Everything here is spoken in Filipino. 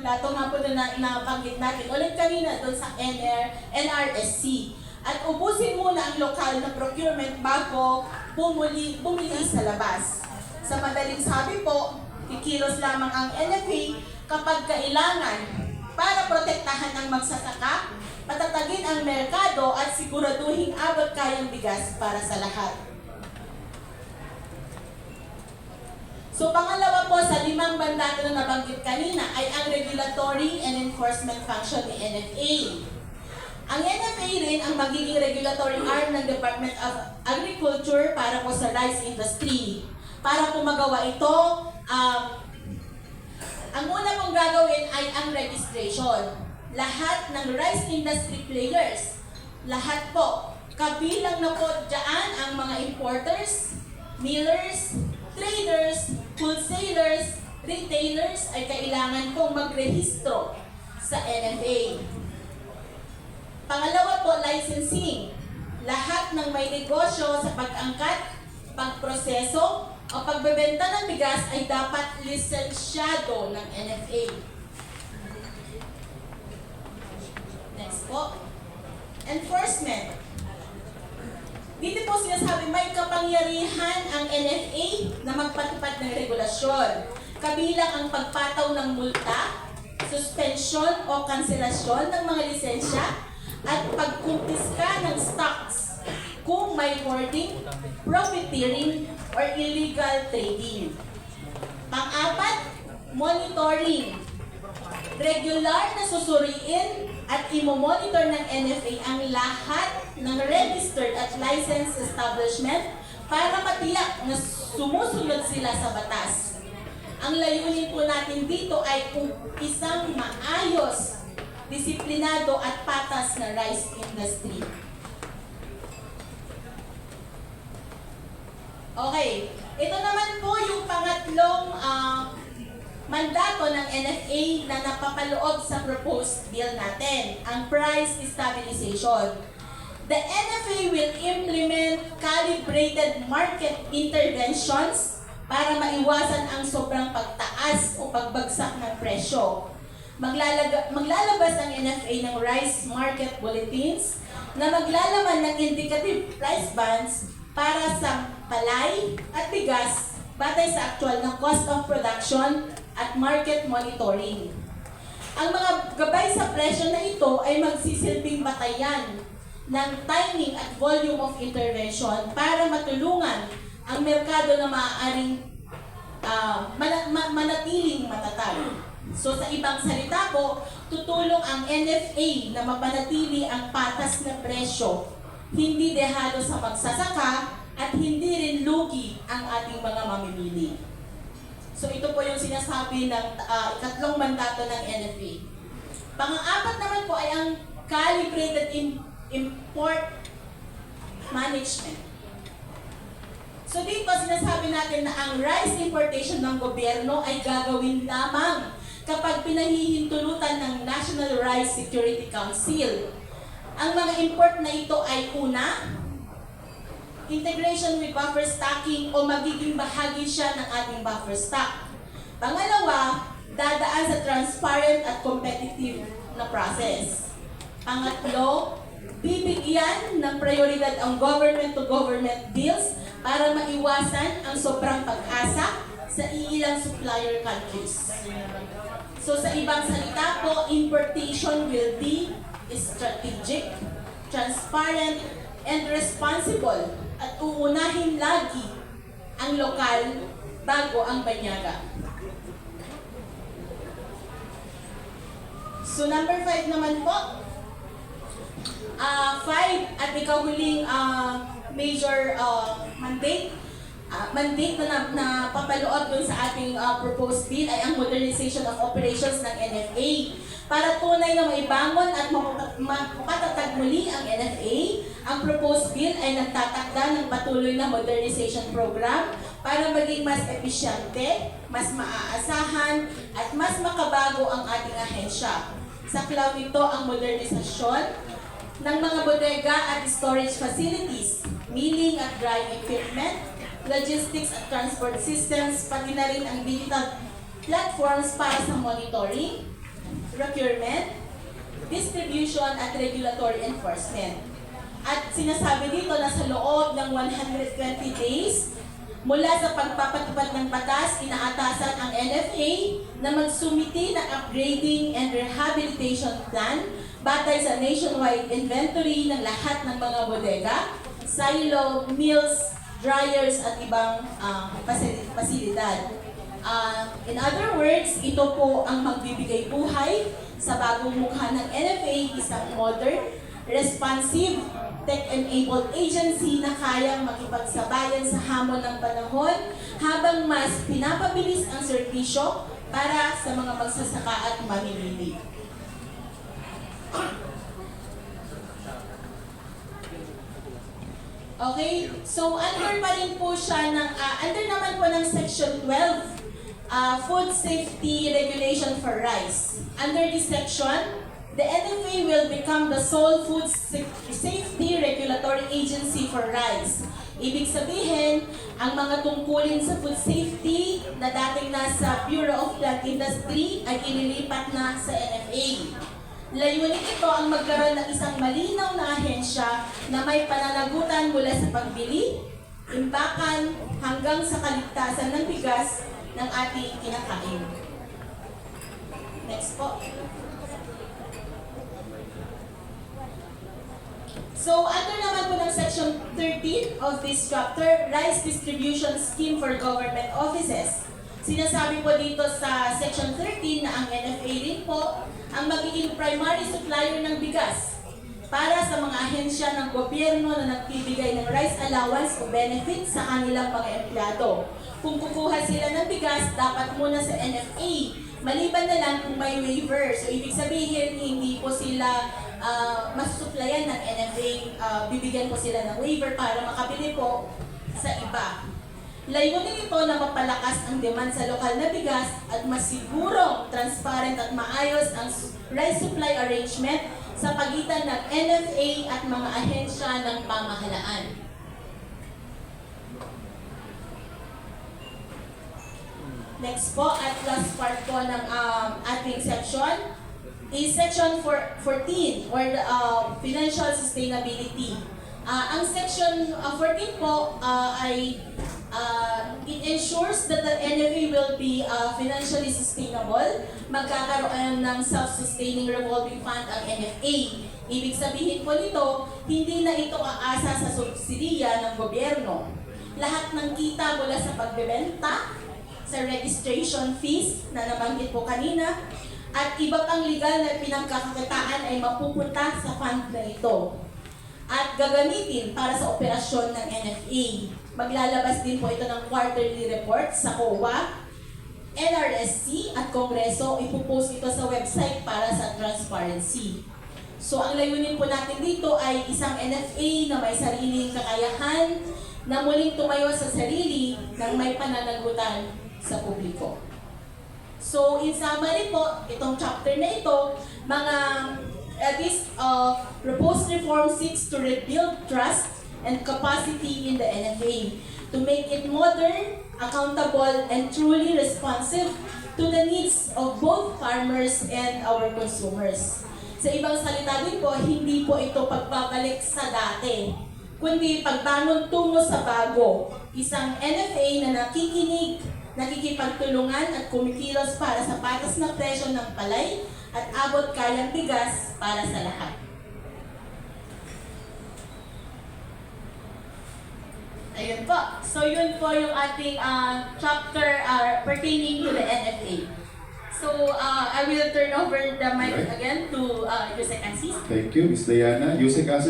mandato nga po na nabanggit natin ulit kanina doon sa NRSC. At ubusin muna ang lokal na procurement bago bumili sa labas. Sa madaling sabi po, kikilos lamang ang NFA kapag kailangan para protektahan ang magsasaka, patatagin ang merkado at siguraduhin abot kayang bigas para sa lahat. So pangalawa po sa 5 mandato na nabanggit kanina ay ang regulatory and enforcement function ni NFA. Ang NFA rin ang magiging regulatory arm ng Department of Agriculture para po sa rice industry. Para po magawa ito, ang una pong gagawin ay ang registration. Lahat ng rice industry players, lahat po, kabilang na po dyan ang mga importers, millers, traders, wholesalers, retailers ay kailangan pong magrehistro sa NFA. Pangalawa po, licensing. Lahat ng may negosyo sa pag-angkat, pagproseso, o pagbebenta ng bigas ay dapat lisensyado ng NFA. Next po. Enforcement. Dito po sinasabi may kapangyarihan ang NFA na magpatupad ng regulasyon. Kabilang ang pagpataw ng multa, suspensyon o kanselasyon ng mga lisensya, at pagkumpiska ng stocks kung may hoarding, profiteering, or illegal trading. Pang-apat, monitoring. Regular na susuriin at imo-monitor ng NFA ang lahat ng registered at licensed establishment para matiyak na sumusunod sila sa batas. Ang layunin po natin dito ay isang maayos, disiplinado at patas na rice industry. Okay, ito naman po yung pangatlong mandato ng NFA na napapaloob sa proposed bill natin, ang price stabilization. The NFA will implement calibrated market interventions para maiwasan ang sobrang pagtaas o pagbagsak ng presyo. Maglalabas ang NFA ng rice market bulletins na maglalaman ng indicative price bands para sa palay at bigas batay sa actual na cost of production at market monitoring. Ang mga gabay sa presyo na ito ay magsisilbing batayan ng timing at volume of intervention para matulungan ang merkado na maaaring manatiling matatag. So sa ibang salita po, tutulong ang NFA na mapanatili ang patas na presyo, hindi dehado sa magsasaka at hindi rin lugi ang ating mga mamimili. So ito po yung sinasabi ng ikatlong mandato ng NFA. Pang-apat naman po ay ang calibrated import management. So dito sinasabi natin na ang rice importation ng gobyerno ay gagawin lamang kapag pinahihintulutan ng National Rice Security Council. Ang mga import na ito ay una, integration with buffer stocking o magiging bahagi siya ng ating buffer stock. Pangalawa, dadaan sa transparent at competitive na process. Pangatlo, bibigyan ng prioridad ang government-to-government deals para maiwasan ang sobrang pag-asa sa iilang supplier countries. So sa ibang salita po, importation will be strategic, transparent, and responsible at uunahin lagi ang lokal bago ang banyaga. So number 5 naman po, 5 at ikaw huling major mandate na papaloob dun sa ating proposed bill ay ang modernization of operations ng NFA. Para tunay na maibangon at mapatatag muli ang NFA, ang proposed bill ay nagtatakda ng patuloy na modernization program para maging mas episyente, mas maaasahan, at mas makabago ang ating ahensya. Sa cloud nito ang modernisasyon ng mga bodega at storage facilities, milling at drying equipment, logistics at transport systems, pati na rin ang digital platforms para sa monitoring, procurement, distribution, at regulatory enforcement. At sinasabi dito na sa loob ng 120 days, mula sa pagpapatupad ng batas, inaatasan ang NFA na magsumiti ng upgrading and rehabilitation plan batay sa nationwide inventory ng lahat ng mga bodega, silo, mills, dryers at ibang pasilidad. In other words, ito po ang magbibigay buhay sa bagong mukha ng NFA, isang modern, responsive, tech-enabled agency na kayang makipagsabayan sa hamon ng panahon habang mas pinapabilis ang serbisyo para sa mga magsasaka at mamimili. Okay, so under pa rin po siya ng, under naman po ng Section 12, Food Safety Regulation for Rice. Under this section, the NFA will become the sole food safety regulatory agency for rice. Ibig sabihin, ang mga tungkulin sa food safety na dating nasa Bureau of Plant Industry ay ililipat na sa NFA. Layunin ito ang magkaroon ng isang malinaw na ahensya na may pananagutan mula sa pagbili, imbakan, hanggang sa kaligtasan ng bigas ng ating kinakain. Next po. So, under naman po ng Section 13 of this chapter, Rice Distribution Scheme for Government Offices. Sinasabi po dito sa Section 13 na ang NFA rin po ang magiging primary supplier ng bigas para sa mga ahensya ng gobyerno na nagbibigay ng rice allowance o benefit sa kanilang mga empleyado. Kung kukuha sila ng bigas, dapat muna sa NFA. Maliban na lang kung may waiver. So, ibig sabihin, hindi po sila masusuplayan ng NFA, bibigyan po sila ng waiver para makabili po sa iba. Layunin ito na mapalakas ang demand sa lokal na bigas at masigurong transparent at maayos ang rice supply arrangement sa pagitan ng NFA at mga ahensya ng pamahalaan. Next po, at last part po ng ating section is Section 14 or Financial Sustainability. Ang Section 14 po ay it ensures that the NFA will be financially sustainable. Magkakaroon ng self-sustaining revolving fund ang NFA. Ibig sabihin po nito, hindi na ito aasa sa subsidiya ng gobyerno. Lahat ng kita mula sa pagbebenta, sa registration fees na nabanggit po kanina, at iba pang legal na pinagkakakitaan ay mapupunta sa fund na ito at gagamitin para sa operasyon ng NFA. Maglalabas din po ito ng quarterly report sa COA, NRSC at Kongreso. Ipopost ito sa website para sa transparency. So ang layunin po natin dito ay isang NFA na may sariling kakayahan na muling tumayo sa sarili ng may pananagutan sa publiko. So in summary po, itong chapter na ito, this proposed reform seeks to rebuild trust and capacity in the NFA to make it modern, accountable, and truly responsive to the needs of both farmers and our consumers. Sa ibang salita din po, hindi po ito pagbabalik sa dati, kundi pagbangon tungo sa bago. Isang NFA na nakikinig, nakikipagtulungan at kumikilos para sa patas na presyo ng palay at abot kayang bigas para sa lahat. Ayun po. So yun po yung ating chapter pertaining to the NFA. So I will turn over the mic again to Yusek Asis. Thank you, Ms. Diana. Yusek Asis.